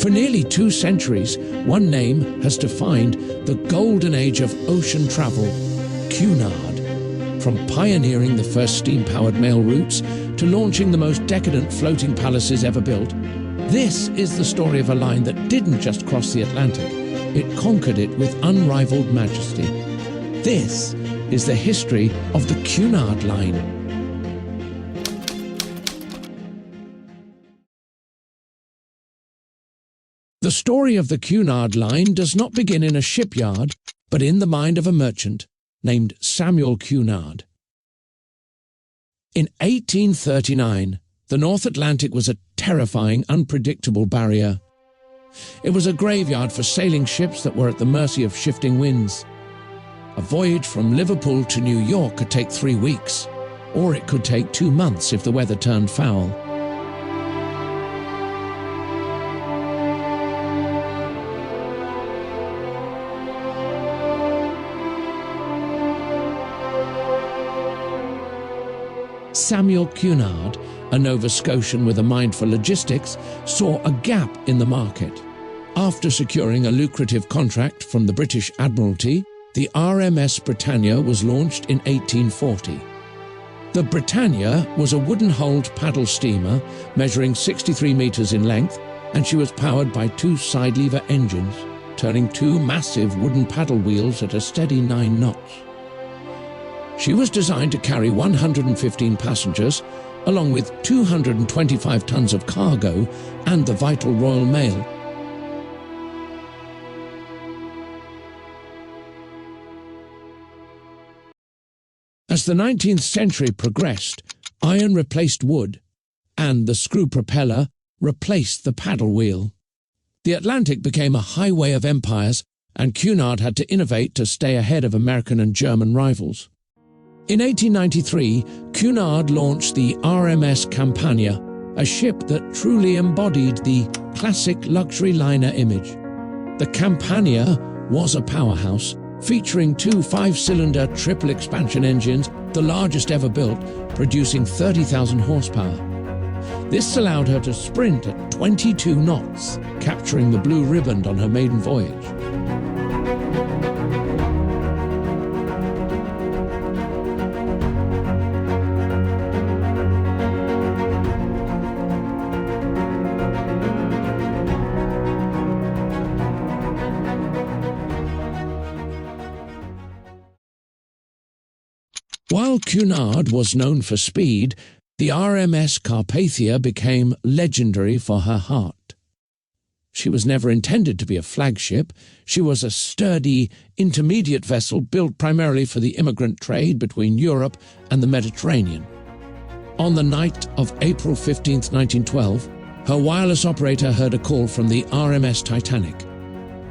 For nearly 2 centuries, one name has defined the golden age of ocean travel, Cunard. From pioneering the first steam-powered mail routes to launching the most decadent floating palaces ever built, this is the story of a line that didn't just cross the Atlantic, it conquered it with unrivaled majesty. This is the history of the Cunard Line. The story of the Cunard Line does not begin in a shipyard, but in the mind of a merchant named Samuel Cunard. In 1839, the North Atlantic was a terrifying, unpredictable barrier. It was a graveyard for sailing ships that were at the mercy of shifting winds. A voyage from Liverpool to New York could take 3 weeks, or it could take 2 months if the weather turned foul. Samuel Cunard, a Nova Scotian with a mind for logistics, saw a gap in the market. After securing a lucrative contract from the British Admiralty, the RMS Britannia was launched in 1840. The Britannia was a wooden-hulled paddle steamer measuring 63 meters in length, and she was powered by 2 side-lever engines, turning 2 massive wooden paddle wheels at a steady 9 knots. She was designed to carry 115 passengers, along with 225 tons of cargo and the vital Royal Mail. As the 19th century progressed, iron replaced wood, and the screw propeller replaced the paddle wheel. The Atlantic became a highway of empires, and Cunard had to innovate to stay ahead of American and German rivals. In 1893, Cunard launched the RMS Campania, a ship that truly embodied the classic luxury liner image. The Campania was a powerhouse, featuring 2 5-cylinder triple expansion engines, the largest ever built, producing 30,000 horsepower. This allowed her to sprint at 22 knots, capturing the blue riband on her maiden voyage. While Cunard was known for speed, the RMS Carpathia became legendary for her heart. She was never intended to be a flagship. She was a sturdy, intermediate vessel built primarily for the immigrant trade between Europe and the Mediterranean. On the night of April 15, 1912, her wireless operator heard a call from the RMS Titanic.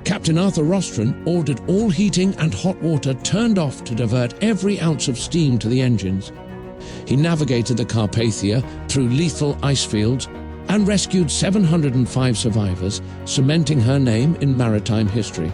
Captain Arthur Rostron ordered all heating and hot water turned off to divert every ounce of steam to the engines. He navigated the Carpathia through lethal ice fields and rescued 705 survivors, cementing her name in maritime history.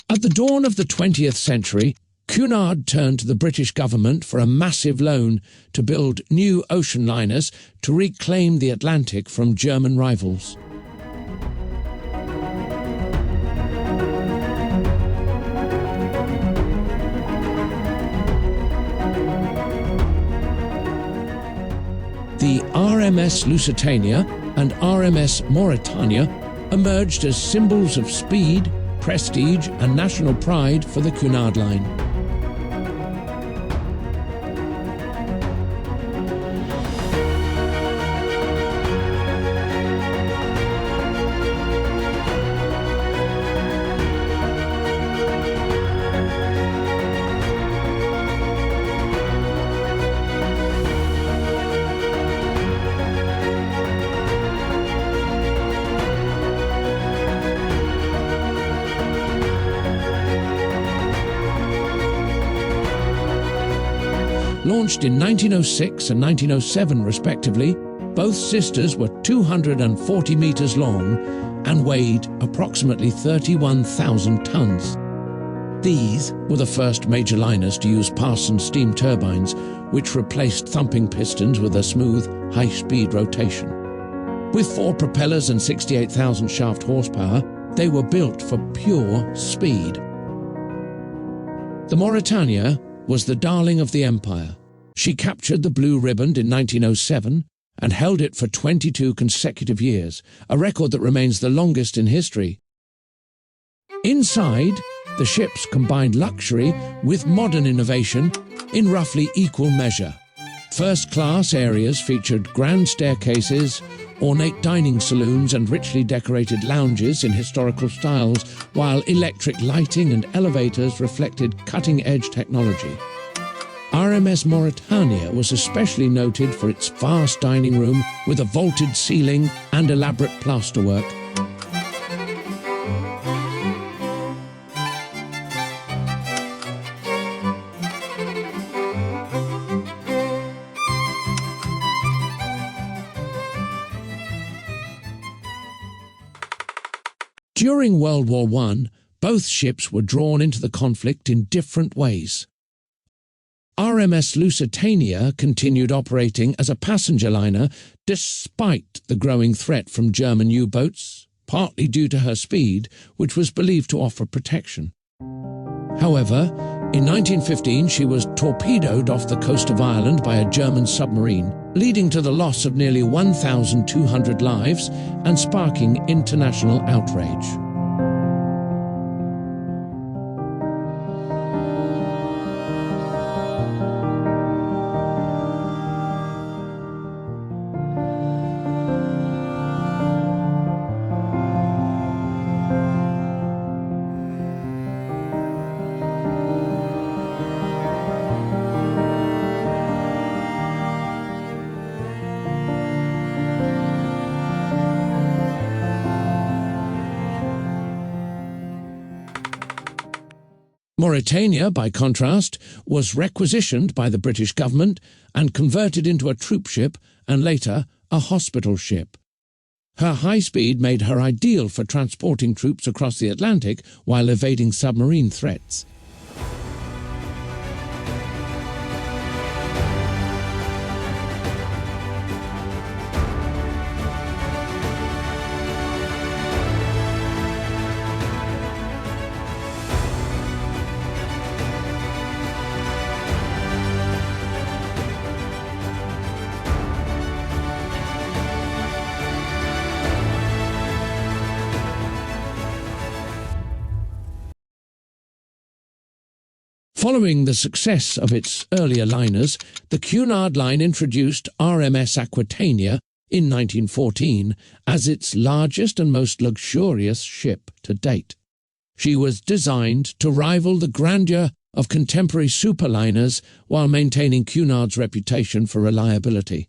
At the dawn of the 20th century, Cunard turned to the British government for a massive loan to build new ocean liners to reclaim the Atlantic from German rivals. The RMS Lusitania and RMS Mauretania emerged as symbols of speed, prestige and national pride for the Cunard Line. Launched in 1906 and 1907 respectively, both sisters were 240 metres long and weighed approximately 31,000 tons. These were the first major liners to use Parsons steam turbines, which replaced thumping pistons with a smooth, high-speed rotation. With 4 propellers and 68,000 shaft horsepower, they were built for pure speed. The Mauretania was the darling of the empire. She captured the Blue Riband in 1907 and held it for 22 consecutive years, a record that remains the longest in history. Inside, the ships combined luxury with modern innovation in roughly equal measure. First-class areas featured grand staircases, ornate dining saloons and richly decorated lounges in historical styles, while electric lighting and elevators reflected cutting-edge technology. RMS Mauretania was especially noted for its vast dining room with a vaulted ceiling and elaborate plasterwork. During World War I, both ships were drawn into the conflict in different ways. RMS Lusitania continued operating as a passenger liner despite the growing threat from German U-boats, partly due to her speed, which was believed to offer protection. However, in 1915 she was torpedoed off the coast of Ireland by a German submarine, leading to the loss of nearly 1,200 lives and sparking international outrage. Mauretania, by contrast, was requisitioned by the British government and converted into a troop ship and later a hospital ship. Her high speed made her ideal for transporting troops across the Atlantic while evading submarine threats. Following the success of its earlier liners, the Cunard Line introduced RMS Aquitania in 1914 as its largest and most luxurious ship to date. She was designed to rival the grandeur of contemporary superliners while maintaining Cunard's reputation for reliability.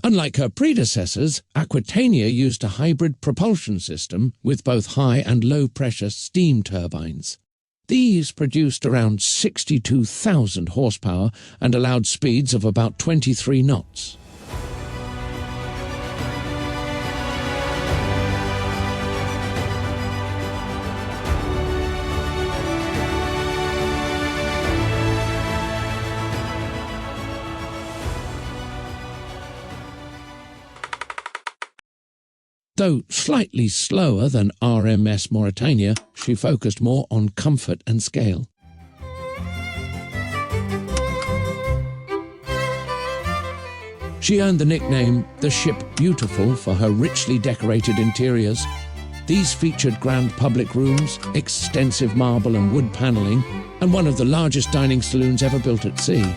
Unlike her predecessors, Aquitania used a hybrid propulsion system with both high and low-pressure steam turbines. These produced around 62,000 horsepower and allowed speeds of about 23 knots. Though slightly slower than RMS Mauretania, she focused more on comfort and scale. She earned the nickname the Ship Beautiful for her richly decorated interiors. These featured grand public rooms, extensive marble and wood paneling, and one of the largest dining saloons ever built at sea.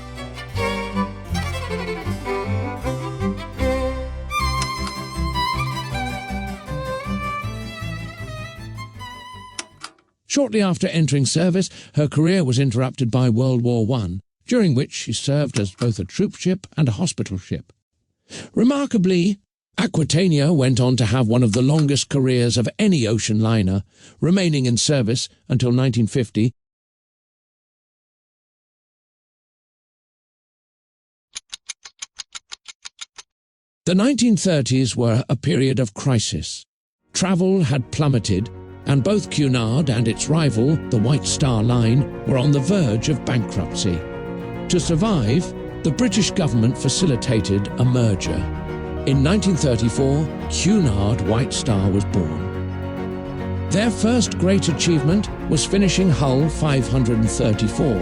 Shortly after entering service, her career was interrupted by World War I, during which she served as both a troop ship and a hospital ship. Remarkably, Aquitania went on to have one of the longest careers of any ocean liner, remaining in service until 1950 The 1930s were a period of crisis. Travel had plummeted, and both Cunard and its rival, the White Star Line, were on the verge of bankruptcy. To survive, the British government facilitated a merger. In 1934, Cunard White Star was born. Their first great achievement was finishing hull 534,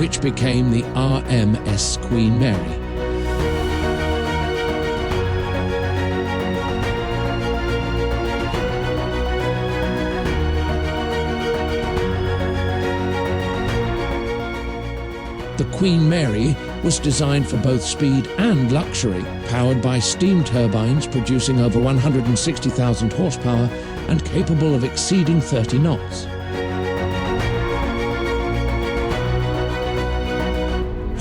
which became the RMS Queen Mary. The Queen Mary was designed for both speed and luxury, powered by steam turbines producing over 160,000 horsepower and capable of exceeding 30 knots.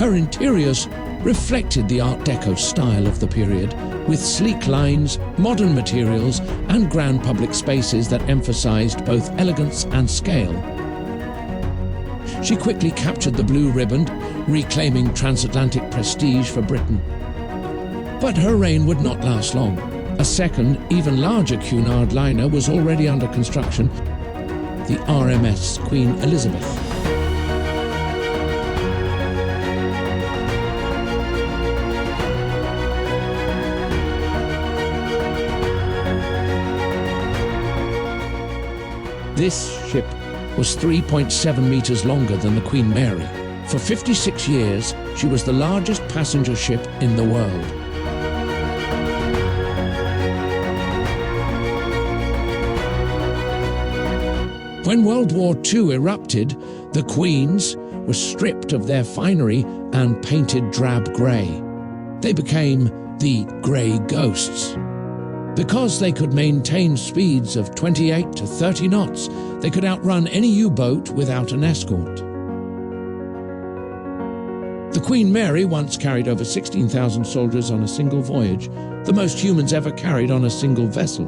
Her interiors reflected the Art Deco style of the period, with sleek lines, modern materials, and grand public spaces that emphasized both elegance and scale. She quickly captured the blue riband, reclaiming transatlantic prestige for Britain. But her reign would not last long. A second, even larger Cunard liner was already under construction, the RMS Queen Elizabeth. This ship was 3.7 meters longer than the Queen Mary. For 56 years, she was the largest passenger ship in the world. When World War II erupted, the Queens were stripped of their finery and painted drab grey. They became the Grey Ghosts. Because they could maintain speeds of 28 to 30 knots, they could outrun any U-boat without an escort. The Queen Mary once carried over 16,000 soldiers on a single voyage, the most humans ever carried on a single vessel.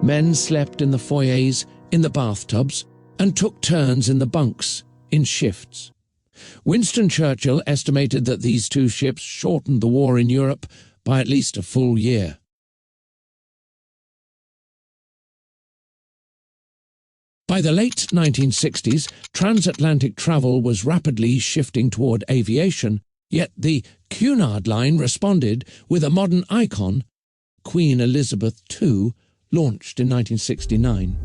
Men slept in the foyers, in the bathtubs, and took turns in the bunks, in shifts. Winston Churchill estimated that these two ships shortened the war in Europe by at least a full year. By the late 1960s, transatlantic travel was rapidly shifting toward aviation, yet the Cunard Line responded with a modern icon, Queen Elizabeth II, launched in 1969.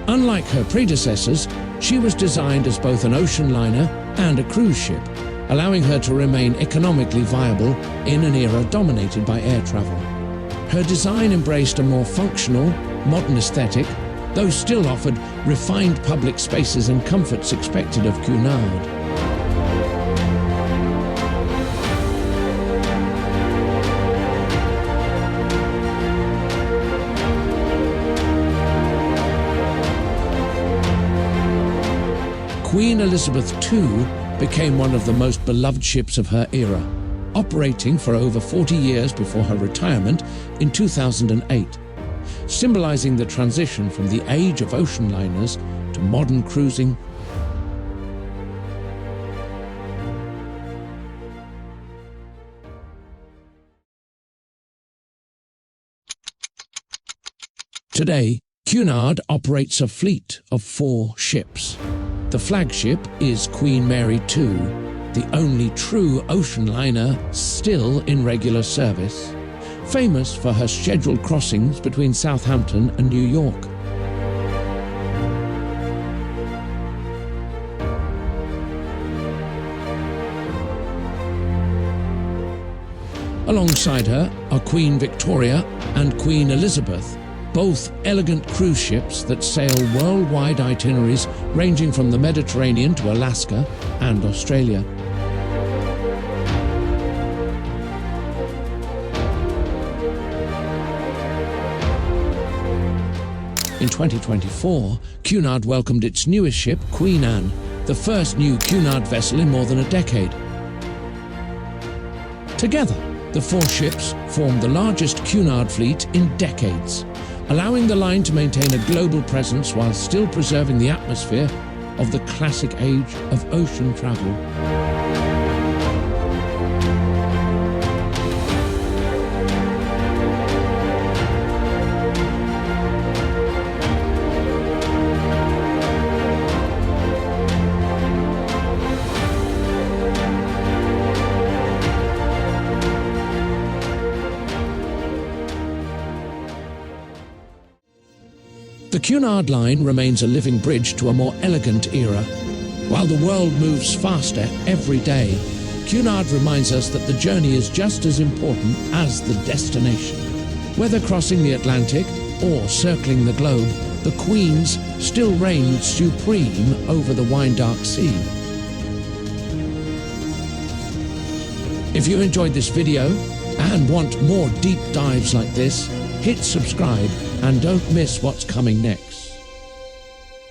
Unlike her predecessors, she was designed as both an ocean liner and a cruise ship, allowing her to remain economically viable in an era dominated by air travel. Her design embraced a more functional, modern aesthetic, though still offered refined public spaces and comforts expected of Cunard. Queen Elizabeth II became one of the most beloved ships of her era, operating for over 40 years before her retirement in 2008, symbolizing the transition from the age of ocean liners to modern cruising. Today, Cunard operates a fleet of 4 ships. The flagship is Queen Mary II, the only true ocean liner still in regular service, famous for her scheduled crossings between Southampton and New York. Alongside her are Queen Victoria and Queen Elizabeth, both elegant cruise ships that sail worldwide itineraries ranging from the Mediterranean to Alaska and Australia. In 2024, Cunard welcomed its newest ship, Queen Anne, the first new Cunard vessel in more than a decade. Together, the 4 ships form the largest Cunard fleet in decades, allowing the line to maintain a global presence while still preserving the atmosphere of the classic age of ocean travel. The Cunard Line remains a living bridge to a more elegant era. While the world moves faster every day, Cunard reminds us that the journey is just as important as the destination. Whether crossing the Atlantic or circling the globe, the Queens still reign supreme over the wine-dark sea. If you enjoyed this video and want more deep dives like this, hit subscribe and don't miss what's coming next.